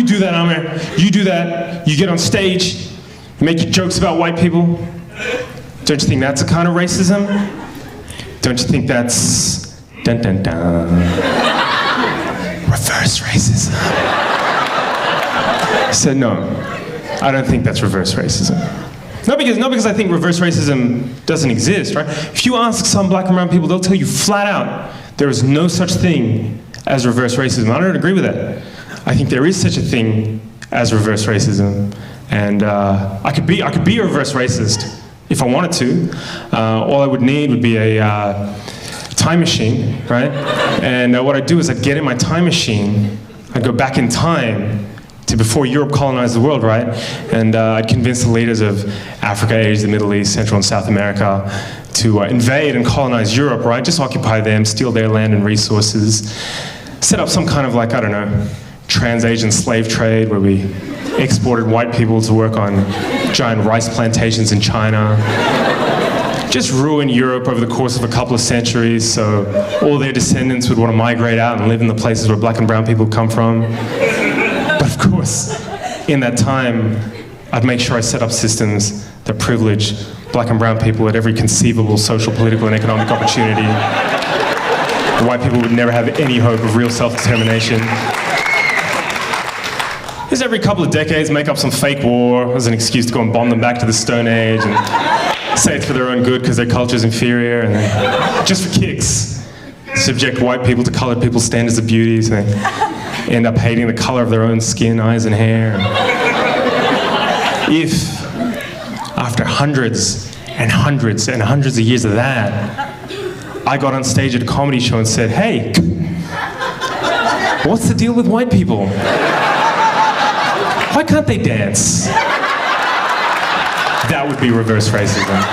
do that, Aamer. You do that. You get on stage, you make your jokes about white people. Don't you think that's a kind of racism? Don't you think that's dun dun dun? Reverse racism. I said no. I don't think that's reverse racism. Not because I think reverse racism doesn't exist, right? If you ask some black and brown people, they'll tell you flat out there is no such thing as reverse racism. I don't agree with that. I think there is such a thing as reverse racism, and I could be a reverse racist if I wanted to. All I would need would be a time machine, right? And what I'd do is I'd get in my time machine, I'd go back in time to before Europe colonized the world, right? And I'd convince the leaders of Africa, Asia, the Middle East, Central and South America to invade and colonize Europe, right? Just occupy them, steal their land and resources, set up some kind of like, I don't know, trans-Asian slave trade where we exported white people to work on giant rice plantations in China. Just ruin Europe over the course of a couple of centuries so all their descendants would want to migrate out and live in the places where black and brown people come from. But of course, in that time, I'd make sure I set up systems that privilege black and brown people at every conceivable social, political, and economic opportunity. The white people would never have any hope of real self-determination. Just every couple of decades, make up some fake war as an excuse to go and bomb them back to the Stone Age and say it's for their own good because their culture's inferior, and then, just for kicks, subject white people to colored people's standards of beauty, so they end up hating the color of their own skin, eyes, and hair. If, after hundreds and hundreds and hundreds of years of that, I got on stage at a comedy show and said, hey, what's the deal with white people? Why can't they dance? That would be reverse racism.